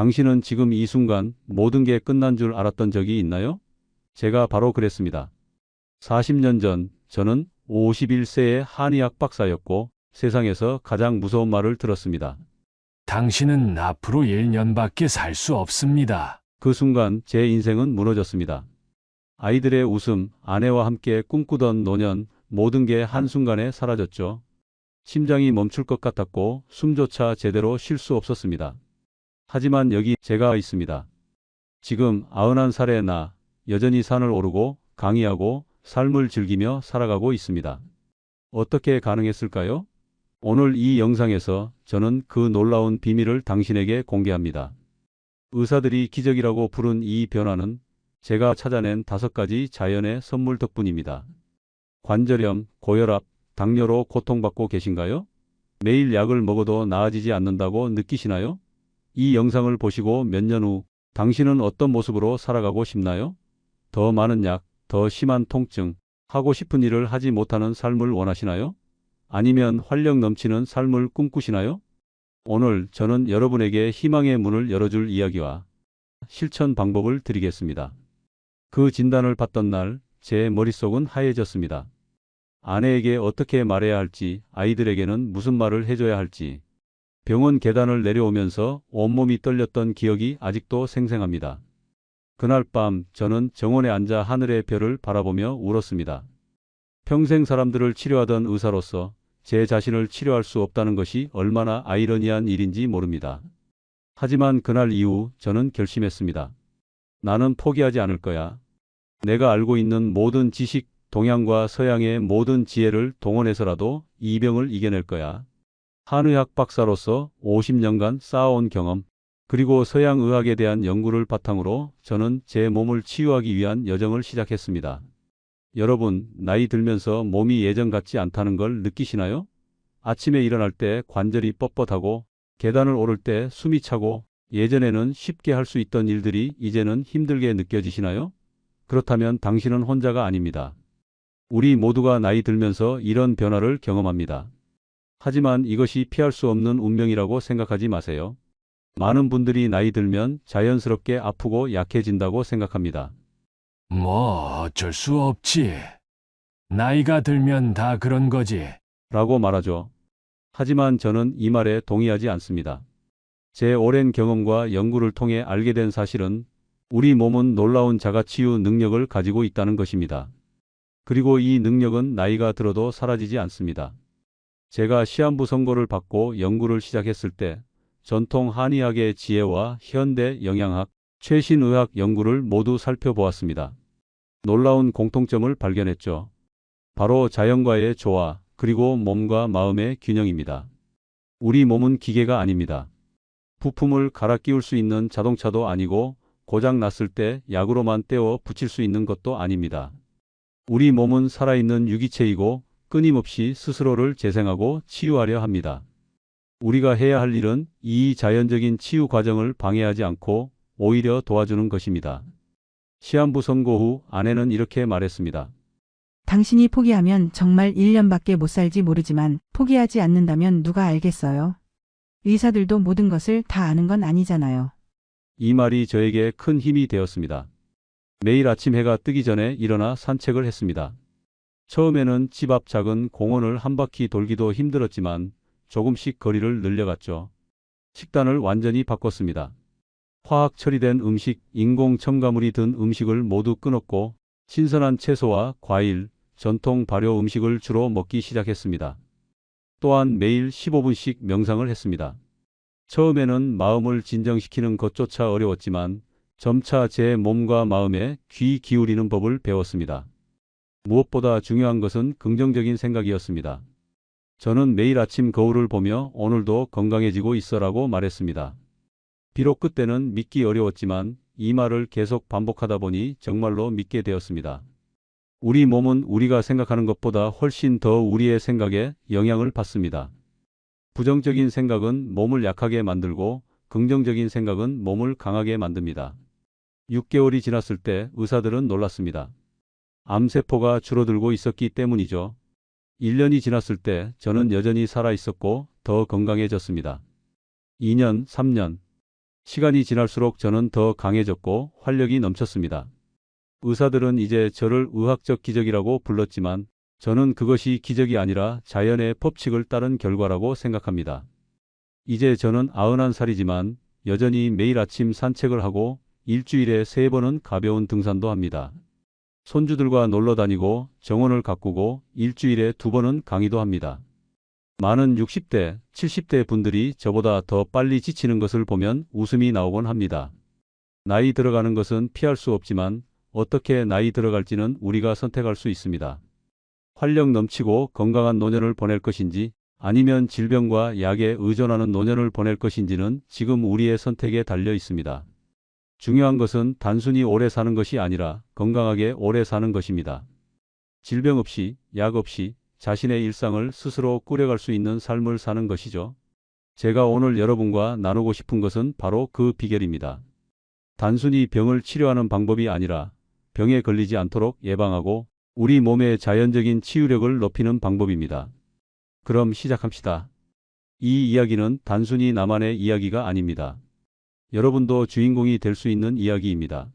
당신은 지금 이 순간 모든 게 끝난 줄 알았던 적이 있나요? 제가 바로 그랬습니다. 40년 전 저는 51세의 한의학 박사였고 세상에서 가장 무서운 말을 들었습니다. 당신은 앞으로 1년밖에 살 수 없습니다. 그 순간 제 인생은 무너졌습니다. 아이들의 웃음, 아내와 함께 꿈꾸던 노년, 모든 게 한순간에 사라졌죠. 심장이 멈출 것 같았고 숨조차 제대로 쉴 수 없었습니다. 하지만 여기 제가 있습니다. 지금 91살의 나, 여전히 산을 오르고 강의하고 삶을 즐기며 살아가고 있습니다. 어떻게 가능했을까요? 오늘 이 영상에서 저는 그 놀라운 비밀을 당신에게 공개합니다. 의사들이 기적이라고 부른 이 변화는 제가 찾아낸 5가지 자연의 선물 덕분입니다. 관절염, 고혈압, 당뇨로 고통받고 계신가요? 매일 약을 먹어도 나아지지 않는다고 느끼시나요? 이 영상을 보시고 몇 년 후 당신은 어떤 모습으로 살아가고 싶나요? 더 많은 약, 더 심한 통증, 하고 싶은 일을 하지 못하는 삶을 원하시나요? 아니면 활력 넘치는 삶을 꿈꾸시나요? 오늘 저는 여러분에게 희망의 문을 열어줄 이야기와 실천 방법을 드리겠습니다. 그 진단을 받던 날 제 머릿속은 하얘졌습니다. 아내에게 어떻게 말해야 할지, 아이들에게는 무슨 말을 해줘야 할지, 병원 계단을 내려오면서 온몸이 떨렸던 기억이 아직도 생생합니다. 그날 밤 저는 정원에 앉아 하늘의 별을 바라보며 울었습니다. 평생 사람들을 치료하던 의사로서 제 자신을 치료할 수 없다는 것이 얼마나 아이러니한 일인지 모릅니다. 하지만 그날 이후 저는 결심했습니다. 나는 포기하지 않을 거야. 내가 알고 있는 모든 지식, 동양과 서양의 모든 지혜를 동원해서라도 이 병을 이겨낼 거야. 한의학 박사로서 50년간 쌓아온 경험, 그리고 서양 의학에 대한 연구를 바탕으로 저는 제 몸을 치유하기 위한 여정을 시작했습니다. 여러분, 나이 들면서 몸이 예전 같지 않다는 걸 느끼시나요? 아침에 일어날 때 관절이 뻣뻣하고 계단을 오를 때 숨이 차고 예전에는 쉽게 할 수 있던 일들이 이제는 힘들게 느껴지시나요? 그렇다면 당신은 혼자가 아닙니다. 우리 모두가 나이 들면서 이런 변화를 경험합니다. 하지만 이것이 피할 수 없는 운명이라고 생각하지 마세요. 많은 분들이 나이 들면 자연스럽게 아프고 약해진다고 생각합니다. 뭐 어쩔 수 없지. 나이가 들면 다 그런 거지. 라고 말하죠. 하지만 저는 이 말에 동의하지 않습니다. 제 오랜 경험과 연구를 통해 알게 된 사실은 우리 몸은 놀라운 자가치유 능력을 가지고 있다는 것입니다. 그리고 이 능력은 나이가 들어도 사라지지 않습니다. 제가 시한부 선고를 받고 연구를 시작했을 때 전통 한의학의 지혜와 현대 영양학, 최신 의학 연구를 모두 살펴보았습니다. 놀라운 공통점을 발견했죠. 바로 자연과의 조화, 그리고 몸과 마음의 균형입니다. 우리 몸은 기계가 아닙니다. 부품을 갈아 끼울 수 있는 자동차도 아니고 고장 났을 때 약으로만 떼어 붙일 수 있는 것도 아닙니다. 우리 몸은 살아있는 유기체이고 끊임없이 스스로를 재생하고 치유하려 합니다. 우리가 해야 할 일은 이 자연적인 치유 과정을 방해하지 않고 오히려 도와주는 것입니다. 시한부 선고 후 아내는 이렇게 말했습니다. 당신이 포기하면 정말 1년밖에 못 살지 모르지만 포기하지 않는다면 누가 알겠어요? 의사들도 모든 것을 다 아는 건 아니잖아요. 이 말이 저에게 큰 힘이 되었습니다. 매일 아침 해가 뜨기 전에 일어나 산책을 했습니다. 처음에는 집 앞 작은 공원을 한 바퀴 돌기도 힘들었지만 조금씩 거리를 늘려갔죠. 식단을 완전히 바꿨습니다. 화학 처리된 음식, 인공 첨가물이 든 음식을 모두 끊었고 신선한 채소와 과일, 전통 발효 음식을 주로 먹기 시작했습니다. 또한 매일 15분씩 명상을 했습니다. 처음에는 마음을 진정시키는 것조차 어려웠지만 점차 제 몸과 마음에 귀 기울이는 법을 배웠습니다. 무엇보다 중요한 것은 긍정적인 생각이었습니다. 저는 매일 아침 거울을 보며 오늘도 건강해지고 있어라고 말했습니다. 비록 그때는 믿기 어려웠지만 이 말을 계속 반복하다 보니 정말로 믿게 되었습니다. 우리 몸은 우리가 생각하는 것보다 훨씬 더 우리의 생각에 영향을 받습니다. 부정적인 생각은 몸을 약하게 만들고 긍정적인 생각은 몸을 강하게 만듭니다. 6개월이 지났을 때 의사들은 놀랐습니다. 암세포가 줄어들고 있었기 때문이죠. 1년이 지났을 때 저는 여전히 살아 있었고 더 건강해졌습니다. 2년, 3년. 시간이 지날수록 저는 더 강해졌고 활력이 넘쳤습니다. 의사들은 이제 저를 의학적 기적이라고 불렀지만 저는 그것이 기적이 아니라 자연의 법칙을 따른 결과라고 생각합니다. 이제 저는 91살이지만 여전히 매일 아침 산책을 하고 일주일에 3번은 가벼운 등산도 합니다. 손주들과 놀러 다니고 정원을 가꾸고 일주일에 2번은 강의도 합니다. 많은 60대, 70대 분들이 저보다 더 빨리 지치는 것을 보면 웃음이 나오곤 합니다. 나이 들어가는 것은 피할 수 없지만 어떻게 나이 들어갈지는 우리가 선택할 수 있습니다. 활력 넘치고 건강한 노년을 보낼 것인지 아니면 질병과 약에 의존하는 노년을 보낼 것인지는 지금 우리의 선택에 달려 있습니다. 중요한 것은 단순히 오래 사는 것이 아니라 건강하게 오래 사는 것입니다. 질병 없이, 약 없이 자신의 일상을 스스로 꾸려갈 수 있는 삶을 사는 것이죠. 제가 오늘 여러분과 나누고 싶은 것은 바로 그 비결입니다. 단순히 병을 치료하는 방법이 아니라 병에 걸리지 않도록 예방하고 우리 몸의 자연적인 치유력을 높이는 방법입니다. 그럼 시작합시다. 이 이야기는 단순히 나만의 이야기가 아닙니다. 여러분도 주인공이 될 수 있는 이야기입니다.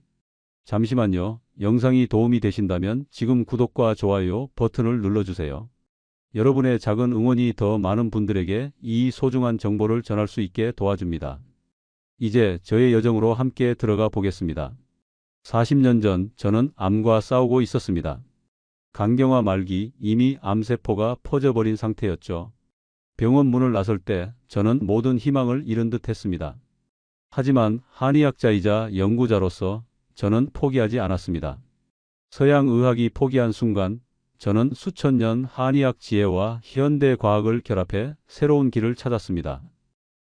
잠시만요. 영상이 도움이 되신다면 지금 구독과 좋아요 버튼을 눌러주세요. 여러분의 작은 응원이 더 많은 분들에게 이 소중한 정보를 전할 수 있게 도와줍니다. 이제 저의 여정으로 함께 들어가 보겠습니다. 40년 전 저는 암과 싸우고 있었습니다. 간경화 말기 이미 암세포가 퍼져버린 상태였죠. 병원 문을 나설 때 저는 모든 희망을 잃은 듯 했습니다. 하지만 한의학자이자 연구자로서 저는 포기하지 않았습니다. 서양 의학이 포기한 순간 저는 수천 년 한의학 지혜와 현대 과학을 결합해 새로운 길을 찾았습니다.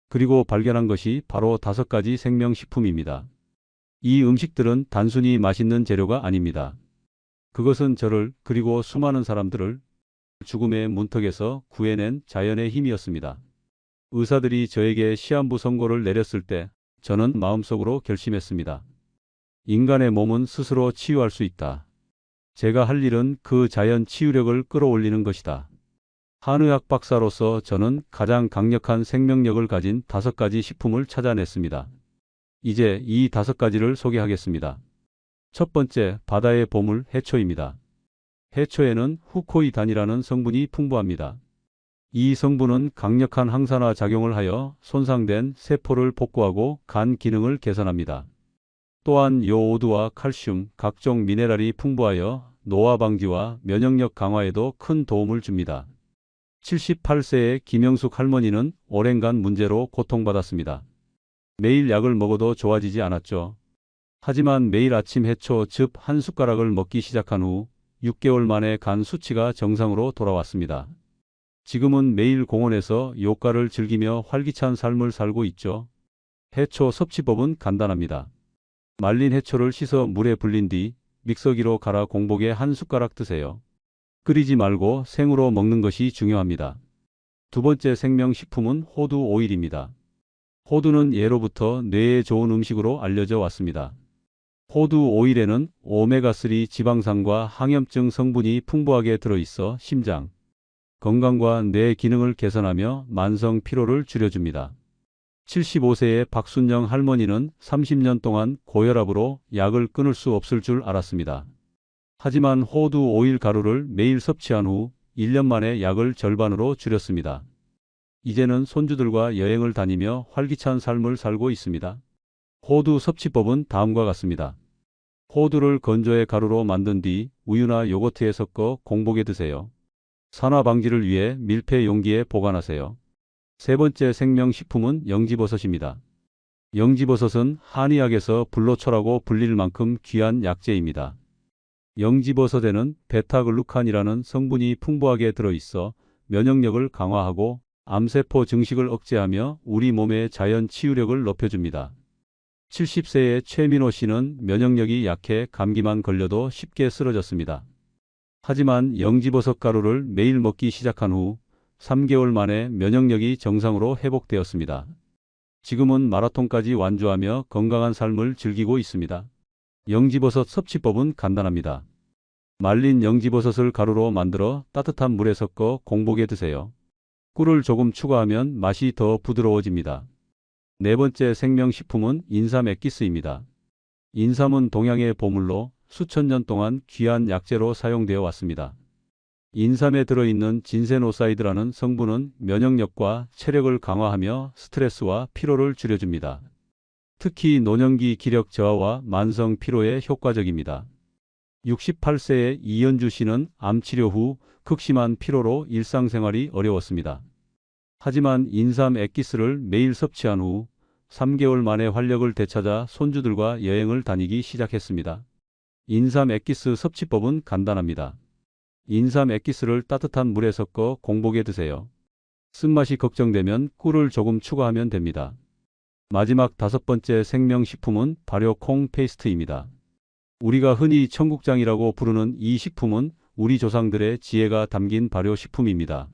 그리고 발견한 것이 바로 5가지 생명식품입니다. 이 음식들은 단순히 맛있는 재료가 아닙니다. 그것은 저를 그리고 수많은 사람들을 죽음의 문턱에서 구해낸 자연의 힘이었습니다. 의사들이 저에게 시한부 선고를 내렸을 때 저는 마음속으로 결심했습니다. 인간의 몸은 스스로 치유할 수 있다. 제가 할 일은 그 자연 치유력을 끌어올리는 것이다. 한의학 박사로서 저는 가장 강력한 생명력을 가진 5가지 식품을 찾아냈습니다. 이제 이 5가지를 소개하겠습니다. 첫 번째, 바다의 보물 해초입니다. 해초에는 후코이단이라는 성분이 풍부합니다. 이 성분은 강력한 항산화 작용을 하여 손상된 세포를 복구하고 간 기능을 개선합니다. 또한 요오드와 칼슘, 각종 미네랄이 풍부하여 노화 방지와 면역력 강화에도 큰 도움을 줍니다. 78세의 김영숙 할머니는 오랜간 문제로 고통받았습니다. 매일 약을 먹어도 좋아지지 않았죠. 하지만 매일 아침 해초 즙 한 숟가락을 먹기 시작한 후 6개월 만에 간 수치가 정상으로 돌아왔습니다. 지금은 매일 공원에서 요가를 즐기며 활기찬 삶을 살고 있죠. 해초 섭취법은 간단합니다. 말린 해초를 씻어 물에 불린 뒤 믹서기로 갈아 공복에 한 숟가락 드세요. 끓이지 말고 생으로 먹는 것이 중요합니다. 두 번째 생명식품은 호두 오일입니다. 호두는 예로부터 뇌에 좋은 음식으로 알려져 왔습니다. 호두 오일에는 오메가3 지방산과 항염증 성분이 풍부하게 들어있어 심장 건강과 뇌 기능을 개선하며 만성 피로를 줄여줍니다. 75세의 박순영 할머니는 30년 동안 고혈압으로 약을 끊을 수 없을 줄 알았습니다. 하지만 호두 오일 가루를 매일 섭취한 후 1년 만에 약을 절반으로 줄였습니다. 이제는 손주들과 여행을 다니며 활기찬 삶을 살고 있습니다. 호두 섭취법은 다음과 같습니다. 호두를 건조해 가루로 만든 뒤 우유나 요거트에 섞어 공복에 드세요. 산화 방지를 위해 밀폐 용기에 보관하세요. 세 번째 생명식품은 영지버섯입니다. 영지버섯은 한의학에서 불로초라고 불릴 만큼 귀한 약재입니다. 영지버섯에는 베타글루칸이라는 성분이 풍부하게 들어있어 면역력을 강화하고 암세포 증식을 억제하며 우리 몸의 자연 치유력을 높여줍니다. 70세의 최민호 씨는 면역력이 약해 감기만 걸려도 쉽게 쓰러졌습니다. 하지만 영지버섯 가루를 매일 먹기 시작한 후 3개월 만에 면역력이 정상으로 회복되었습니다. 지금은 마라톤까지 완주하며 건강한 삶을 즐기고 있습니다. 영지버섯 섭취법은 간단합니다. 말린 영지버섯을 가루로 만들어 따뜻한 물에 섞어 공복에 드세요. 꿀을 조금 추가하면 맛이 더 부드러워집니다. 네 번째 생명식품은 인삼 액기스입니다. 인삼은 동양의 보물로 수천 년 동안 귀한 약재로 사용되어 왔습니다. 인삼에 들어있는 진세노사이드라는 성분은 면역력과 체력을 강화하며 스트레스와 피로를 줄여줍니다. 특히 노년기 기력 저하와 만성 피로에 효과적입니다. 68세의 이연주 씨는 암 치료 후 극심한 피로로 일상생활이 어려웠습니다. 하지만 인삼 액기스를 매일 섭취한 후 3개월 만에 활력을 되찾아 손주들과 여행을 다니기 시작했습니다. 인삼 액기스 섭취법은 간단합니다. 인삼 액기스를 따뜻한 물에 섞어 공복에 드세요. 쓴맛이 걱정되면 꿀을 조금 추가하면 됩니다. 마지막 다섯 번째 생명식품은 발효 콩 페이스트입니다. 우리가 흔히 청국장이라고 부르는 이 식품은 우리 조상들의 지혜가 담긴 발효식품입니다.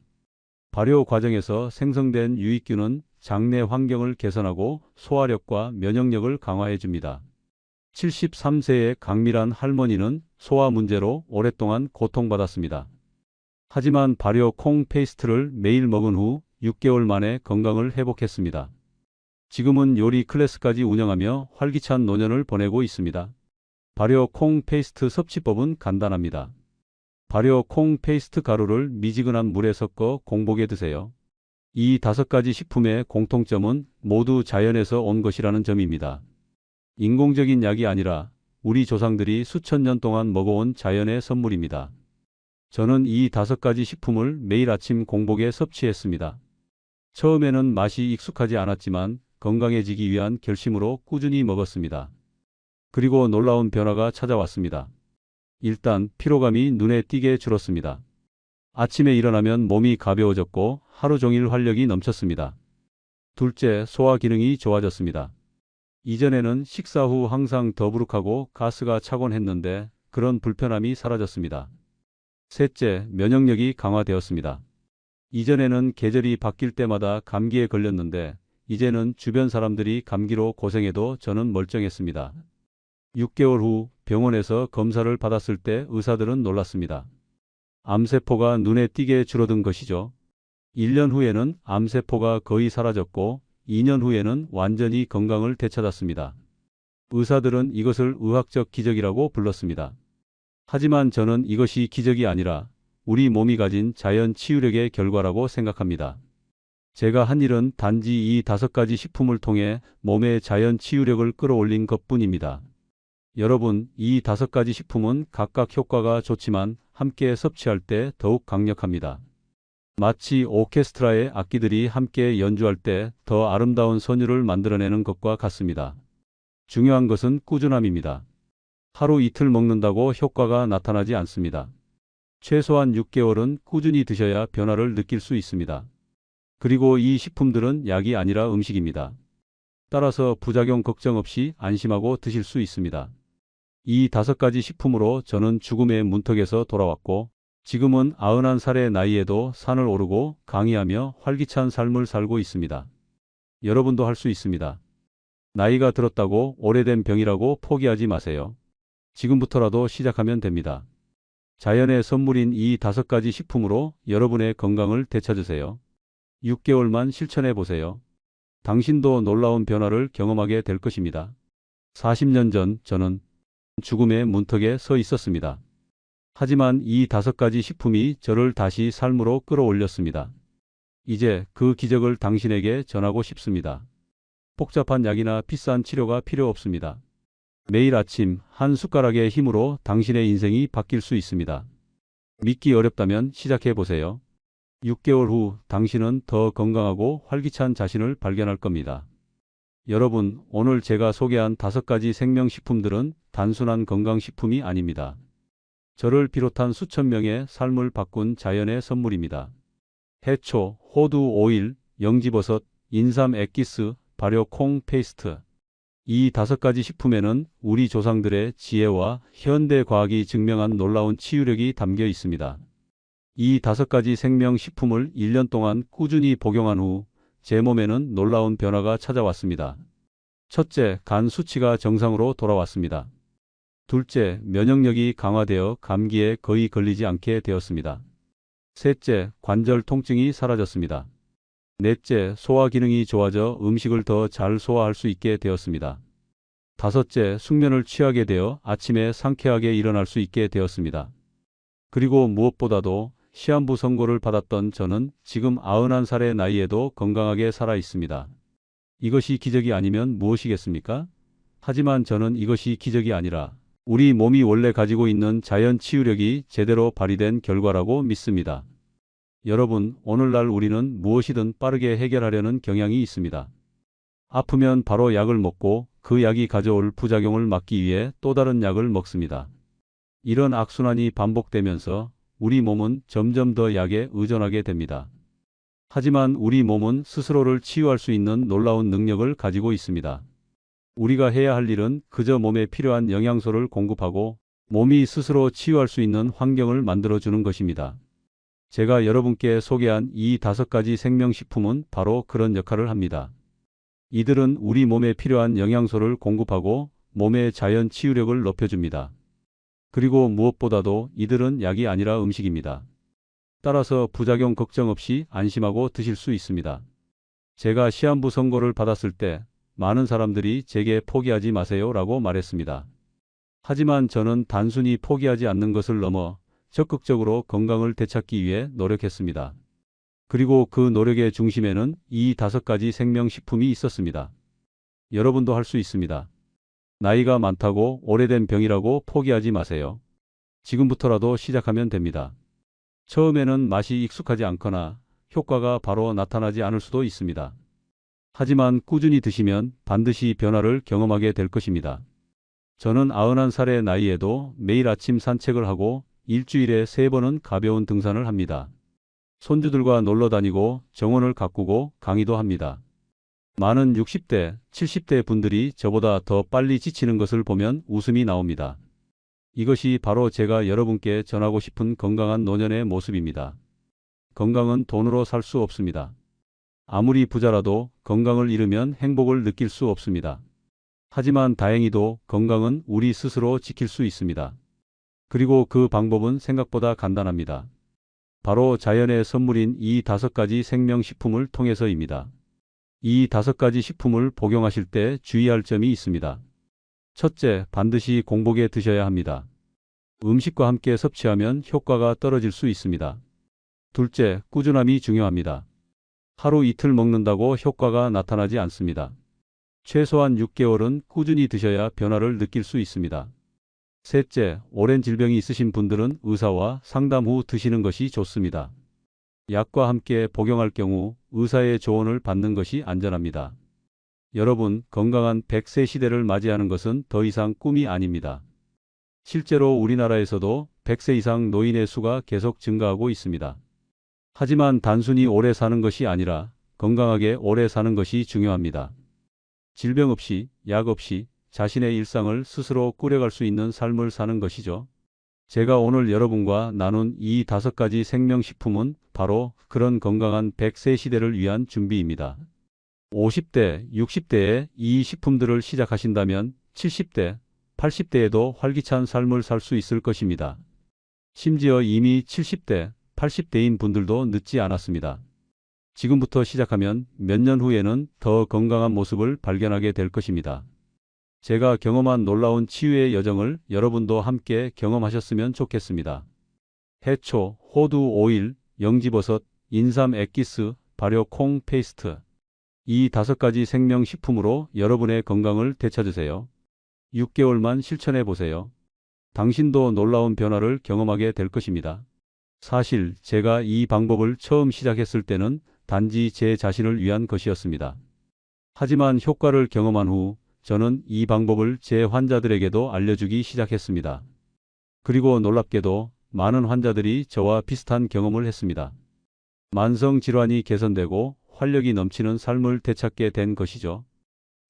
발효 과정에서 생성된 유익균은 장내 환경을 개선하고 소화력과 면역력을 강화해 줍니다. 73세의 강미란 할머니는 소화 문제로 오랫동안 고통받았습니다. 하지만 발효 콩 페이스트를 매일 먹은 후 6개월 만에 건강을 회복했습니다. 지금은 요리 클래스까지 운영하며 활기찬 노년을 보내고 있습니다. 발효 콩 페이스트 섭취법은 간단합니다. 발효 콩 페이스트 가루를 미지근한 물에 섞어 공복에 드세요. 이 5가지 식품의 공통점은 모두 자연에서 온 것이라는 점입니다. 인공적인 약이 아니라 우리 조상들이 수천 년 동안 먹어온 자연의 선물입니다. 저는 이 5가지 식품을 매일 아침 공복에 섭취했습니다. 처음에는 맛이 익숙하지 않았지만 건강해지기 위한 결심으로 꾸준히 먹었습니다. 그리고 놀라운 변화가 찾아왔습니다. 일단 피로감이 눈에 띄게 줄었습니다. 아침에 일어나면 몸이 가벼워졌고 하루 종일 활력이 넘쳤습니다. 둘째, 소화 기능이 좋아졌습니다. 이전에는 식사 후 항상 더부룩하고 가스가 차곤 했는데 그런 불편함이 사라졌습니다. 셋째, 면역력이 강화되었습니다. 이전에는 계절이 바뀔 때마다 감기에 걸렸는데 이제는 주변 사람들이 감기로 고생해도 저는 멀쩡했습니다. 6개월 후 병원에서 검사를 받았을 때 의사들은 놀랐습니다. 암세포가 눈에 띄게 줄어든 것이죠. 1년 후에는 암세포가 거의 사라졌고 2년 후에는 완전히 건강을 되찾았습니다. 의사들은 이것을 의학적 기적이라고 불렀습니다. 하지만 저는 이것이 기적이 아니라 우리 몸이 가진 자연 치유력의 결과라고 생각합니다. 제가 한 일은 단지 이 5가지 식품을 통해 몸의 자연 치유력을 끌어올린 것뿐입니다. 여러분, 이 5가지 식품은 각각 효과가 좋지만 함께 섭취할 때 더욱 강력합니다. 마치 오케스트라의 악기들이 함께 연주할 때 더 아름다운 선율을 만들어내는 것과 같습니다. 중요한 것은 꾸준함입니다. 하루 이틀 먹는다고 효과가 나타나지 않습니다. 최소한 6개월은 꾸준히 드셔야 변화를 느낄 수 있습니다. 그리고 이 식품들은 약이 아니라 음식입니다. 따라서 부작용 걱정 없이 안심하고 드실 수 있습니다. 이 5가지 식품으로 저는 죽음의 문턱에서 돌아왔고 지금은 91살의 나이에도 산을 오르고 강의하며 활기찬 삶을 살고 있습니다. 여러분도 할 수 있습니다. 나이가 들었다고 오래된 병이라고 포기하지 마세요. 지금부터라도 시작하면 됩니다. 자연의 선물인 이 5가지 식품으로 여러분의 건강을 되찾으세요. 6개월만 실천해 보세요. 당신도 놀라운 변화를 경험하게 될 것입니다. 40년 전 저는 죽음의 문턱에 서 있었습니다. 하지만 이 5가지 식품이 저를 다시 삶으로 끌어올렸습니다. 이제 그 기적을 당신에게 전하고 싶습니다. 복잡한 약이나 비싼 치료가 필요 없습니다. 매일 아침 한 숟가락의 힘으로 당신의 인생이 바뀔 수 있습니다. 믿기 어렵다면 시작해 보세요. 6개월 후 당신은 더 건강하고 활기찬 자신을 발견할 겁니다. 여러분, 오늘 제가 소개한 5가지 생명식품들은 단순한 건강식품이 아닙니다. 저를 비롯한 수천 명의 삶을 바꾼 자연의 선물입니다. 해초, 호두 오일, 영지버섯, 인삼 액기스, 발효 콩 페이스트. 이 5가지 식품에는 우리 조상들의 지혜와 현대 과학이 증명한 놀라운 치유력이 담겨 있습니다. 이 5가지 생명식품을 1년 동안 꾸준히 복용한 후 제 몸에는 놀라운 변화가 찾아왔습니다. 첫째, 간 수치가 정상으로 돌아왔습니다. 둘째, 면역력이 강화되어 감기에 거의 걸리지 않게 되었습니다. 셋째, 관절 통증이 사라졌습니다. 넷째, 소화 기능이 좋아져 음식을 더 잘 소화할 수 있게 되었습니다. 다섯째, 숙면을 취하게 되어 아침에 상쾌하게 일어날 수 있게 되었습니다. 그리고 무엇보다도 시한부 선고를 받았던 저는 지금 91살의 나이에도 건강하게 살아 있습니다. 이것이 기적이 아니면 무엇이겠습니까? 하지만 저는 이것이 기적이 아니라 우리 몸이 원래 가지고 있는 자연 치유력이 제대로 발휘된 결과라고 믿습니다. 여러분, 오늘날 우리는 무엇이든 빠르게 해결하려는 경향이 있습니다. 아프면 바로 약을 먹고 그 약이 가져올 부작용을 막기 위해 또 다른 약을 먹습니다. 이런 악순환이 반복되면서 우리 몸은 점점 더 약에 의존하게 됩니다. 하지만 우리 몸은 스스로를 치유할 수 있는 놀라운 능력을 가지고 있습니다. 우리가 해야 할 일은 그저 몸에 필요한 영양소를 공급하고 몸이 스스로 치유할 수 있는 환경을 만들어주는 것입니다. 제가 여러분께 소개한 이 5가지 생명식품은 바로 그런 역할을 합니다. 이들은 우리 몸에 필요한 영양소를 공급하고 몸의 자연 치유력을 높여줍니다. 그리고 무엇보다도 이들은 약이 아니라 음식입니다. 따라서 부작용 걱정 없이 안심하고 드실 수 있습니다. 제가 시한부 선고를 받았을 때 많은 사람들이 제게 포기하지 마세요 라고 말했습니다. 하지만 저는 단순히 포기하지 않는 것을 넘어 적극적으로 건강을 되찾기 위해 노력했습니다. 그리고 그 노력의 중심에는 이 5가지 생명식품이 있었습니다. 여러분도 할 수 있습니다. 나이가 많다고 오래된 병이라고 포기하지 마세요. 지금부터라도 시작하면 됩니다. 처음에는 맛이 익숙하지 않거나 효과가 바로 나타나지 않을 수도 있습니다. 하지만 꾸준히 드시면 반드시 변화를 경험하게 될 것입니다. 저는 91살의 나이에도 매일 아침 산책을 하고 일주일에 3번은 가벼운 등산을 합니다. 손주들과 놀러 다니고 정원을 가꾸고 강의도 합니다. 많은 60대, 70대 분들이 저보다 더 빨리 지치는 것을 보면 웃음이 나옵니다. 이것이 바로 제가 여러분께 전하고 싶은 건강한 노년의 모습입니다. 건강은 돈으로 살 수 없습니다. 아무리 부자라도 건강을 잃으면 행복을 느낄 수 없습니다. 하지만 다행히도 건강은 우리 스스로 지킬 수 있습니다. 그리고 그 방법은 생각보다 간단합니다. 바로 자연의 선물인 이 5가지 생명식품을 통해서입니다. 이 5가지 식품을 복용하실 때 주의할 점이 있습니다. 첫째, 반드시 공복에 드셔야 합니다. 음식과 함께 섭취하면 효과가 떨어질 수 있습니다. 둘째, 꾸준함이 중요합니다. 하루 이틀 먹는다고 효과가 나타나지 않습니다. 최소한 6개월은 꾸준히 드셔야 변화를 느낄 수 있습니다. 셋째, 오랜 질병이 있으신 분들은 의사와 상담 후 드시는 것이 좋습니다. 약과 함께 복용할 경우 의사의 조언을 받는 것이 안전합니다. 여러분, 건강한 100세 시대를 맞이하는 것은 더 이상 꿈이 아닙니다. 실제로 우리나라에서도 100세 이상 노인의 수가 계속 증가하고 있습니다. 하지만 단순히 오래 사는 것이 아니라 건강하게 오래 사는 것이 중요합니다. 질병 없이, 약 없이 자신의 일상을 스스로 꾸려갈 수 있는 삶을 사는 것이죠. 제가 오늘 여러분과 나눈 이 5가지 생명식품은 바로 그런 건강한 100세 시대를 위한 준비입니다. 50대, 60대에 이 식품들을 시작하신다면 70대, 80대에도 활기찬 삶을 살 수 있을 것입니다. 심지어 이미 70대, 80대인 분들도 늦지 않았습니다. 지금부터 시작하면 몇 년 후에는 더 건강한 모습을 발견하게 될 것입니다. 제가 경험한 놀라운 치유의 여정을 여러분도 함께 경험하셨으면 좋겠습니다. 해초, 호두 오일, 영지버섯, 인삼 액기스, 발효 콩 페이스트. 이 5가지 생명식품으로 여러분의 건강을 되찾으세요. 6개월만 실천해 보세요. 당신도 놀라운 변화를 경험하게 될 것입니다. 사실 제가 이 방법을 처음 시작했을 때는 단지 제 자신을 위한 것이었습니다. 하지만 효과를 경험한 후 저는 이 방법을 제 환자들에게도 알려주기 시작했습니다. 그리고 놀랍게도 많은 환자들이 저와 비슷한 경험을 했습니다. 만성 질환이 개선되고 활력이 넘치는 삶을 되찾게 된 것이죠.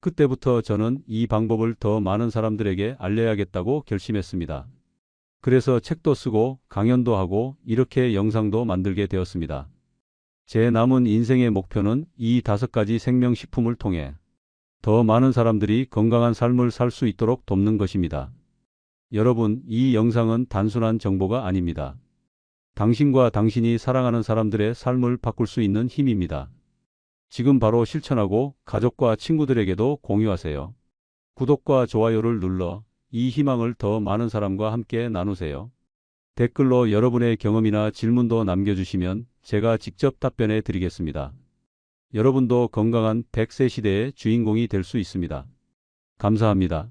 그때부터 저는 이 방법을 더 많은 사람들에게 알려야겠다고 결심했습니다. 그래서 책도 쓰고 강연도 하고 이렇게 영상도 만들게 되었습니다. 제 남은 인생의 목표는 이 5가지 생명식품을 통해 더 많은 사람들이 건강한 삶을 살 수 있도록 돕는 것입니다. 여러분, 이 영상은 단순한 정보가 아닙니다. 당신과 당신이 사랑하는 사람들의 삶을 바꿀 수 있는 힘입니다. 지금 바로 실천하고 가족과 친구들에게도 공유하세요. 구독과 좋아요를 눌러 이 희망을 더 많은 사람과 함께 나누세요. 댓글로 여러분의 경험이나 질문도 남겨주시면 제가 직접 답변해 드리겠습니다. 여러분도 건강한 100세 시대의 주인공이 될 수 있습니다. 감사합니다.